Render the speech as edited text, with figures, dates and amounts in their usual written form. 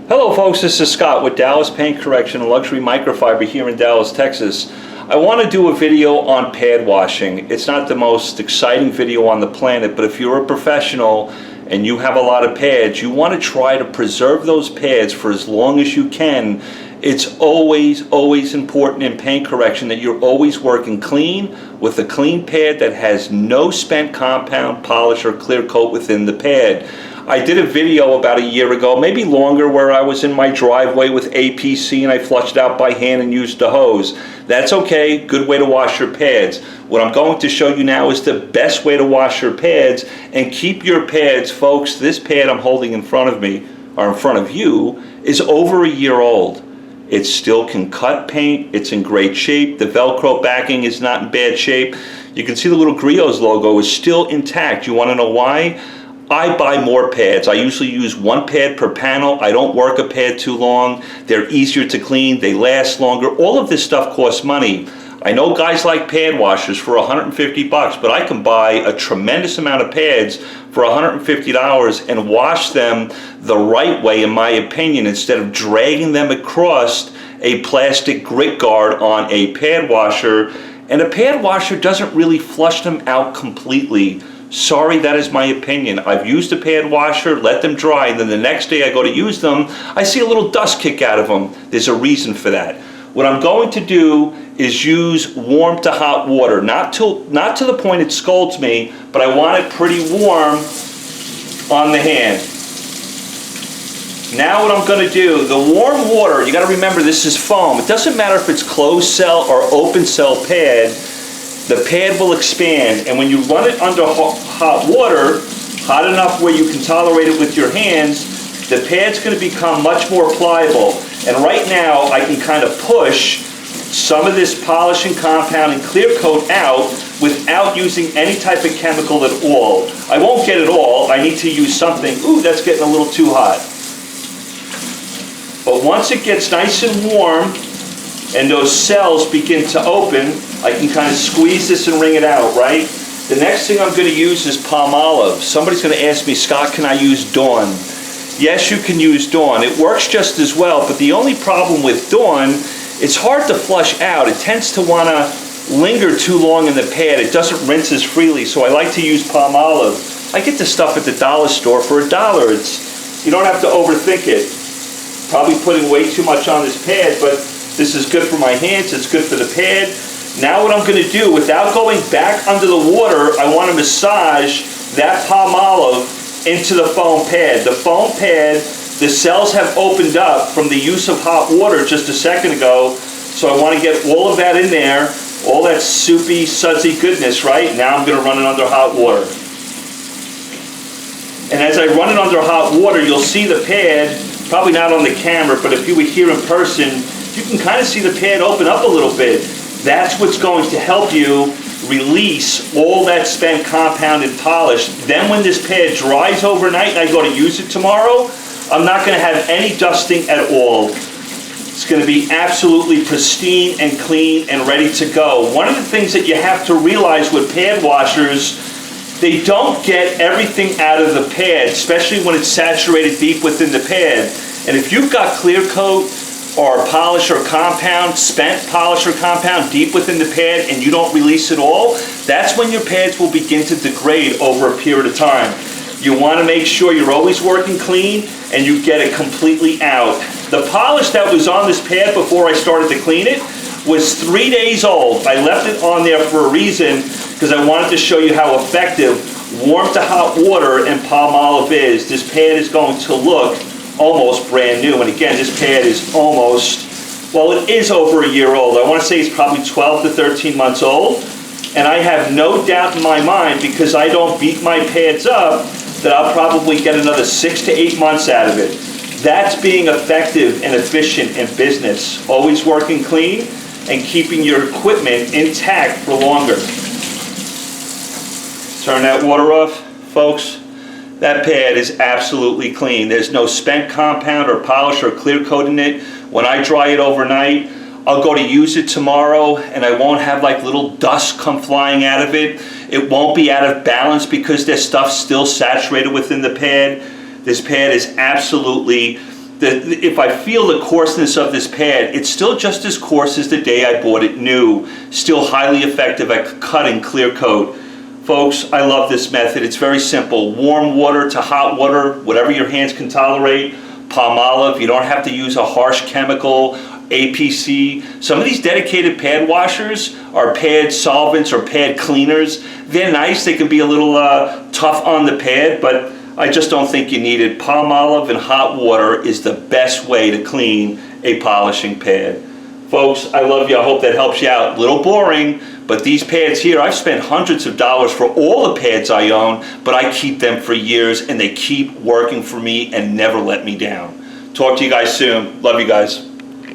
Hello folks, this is Scott with Dallas Paint Correction and Luxury Microfiber here in Dallas, Texas. I want to do a video on pad washing. It's not the most exciting video on the planet, but if you're a professional and you have a lot of pads, you want to try to preserve those pads for as long as you can. It's always important in paint correction that you're always working clean with a clean pad that has no spent compound, polish, or clear coat within the pad. I did a video about a year ago, maybe longer, where I was in my driveway with APC and I flushed out by hand and used the hose. That's okay, good way to wash your pads. What I'm going to show you now is the best way to wash your pads and keep your pads. Folks, this pad I'm holding in front of me, or in front of you, is over a year old. It still can cut paint, it's in great shape, the Velcro backing is not in bad shape. You can see the little Griots logo is still intact. You want to know why? I buy more pads. I usually use one pad per panel. I don't work a pad too long. They're easier to clean. They last longer. All of this stuff costs money. I know guys like pad washers for $150, but I can buy a tremendous amount of pads for $150 and wash them the right way, in my opinion, instead of dragging them across a plastic grit guard on a pad washer. And a pad washer doesn't really flush them out completely. Sorry, that is my opinion. I've used a pad washer, let them dry, and then the next day I go to use them, I see a little dust kick out of them. There's a reason for that. What I'm going to do is use warm to hot water, not to the point it scalds me, but I want it pretty warm on the hand. Now what I'm going to do, the warm water, you got to remember this is foam. It doesn't matter if it's closed cell or open cell pad. The pad will expand, and when you run it under hot water, hot enough where you can tolerate it with your hands, the pad's going to become much more pliable. And right now, I can kind of push some of this polishing compound and clear coat out without using any type of chemical at all. I won't get it all. I need to use something. Ooh, that's getting a little too hot. But once it gets nice and warm, and those cells begin to open, I can kind of squeeze this and wring it out, right? The next thing I'm going to use is palm olive. Somebody's going to ask me, Scott, can I use Dawn? Yes, you can use Dawn. It works just as well, but the only problem with Dawn, it's hard to flush out. It tends to want to linger too long in the pad. It doesn't rinse as freely, so I like to use palm olive. I get this stuff at the dollar store for $1. You don't have to overthink it. Probably putting way too much on this pad, but this is good for my hands, it's good for the pad. Now what I'm going to do, without going back under the water, I want to massage that palm olive into the foam pad. The foam pad, the cells have opened up from the use of hot water just a second ago, so I want to get all of that in there, all that soupy, sudsy goodness, right? Now I'm going to run it under hot water. And as I run it under hot water, you'll see the pad, probably not on the camera, but if you were here in person, you can kind of see the pad open up a little bit. That's what's going to help you release all that spent compound and polish. Then when this pad dries overnight and I go to use it tomorrow, I'm not going to have any dusting at all. It's going to be absolutely pristine and clean and ready to go. One of the things that you have to realize with pad washers, they don't get everything out of the pad, especially when it's saturated deep within the pad. And if you've got clear coat or polish or compound, spent polish or compound deep within the pad and you don't release it all, that's when your pads will begin to degrade over a period of time. You want to make sure you're always working clean and you get it completely out. The polish that was on this pad before I started to clean it was 3 days old. I left it on there for a reason, because I wanted to show you how effective warm to hot water and palm olive is. This pad is going to look almost brand new. And again, this pad is almost, well, it is over a year old. I want to say it's probably 12 to 13 months old. And I have no doubt in my mind, because I don't beat my pads up, that I'll probably get another 6 to 8 months out of it. That's being effective and efficient in business. Always working clean and keeping your equipment intact for longer. Turn that water off, folks. That pad is absolutely clean. There's no spent compound or polish or clear coat in it. When I dry it overnight, I'll go to use it tomorrow and I won't have like little dust come flying out of it. It won't be out of balance because there's stuff still saturated within the pad. This pad is absolutely if I feel the coarseness of this pad, it's still just as coarse as the day I bought it new. Still highly effective at cutting clear coat. Folks, I love this method. It's very simple. Warm water to hot water, whatever your hands can tolerate. Palm olive, you don't have to use a harsh chemical, APC. Some of these dedicated pad washers are pad solvents or pad cleaners. They're nice, they can be a little tough on the pad, but I just don't think you need it. Palm olive and hot water is the best way to clean a polishing pad. Folks, I love you. I hope that helps you out. A little boring, but these pads here, I've spent hundreds of dollars for all the pads I own, but I keep them for years and they keep working for me and never let me down. Talk to you guys soon. Love you guys.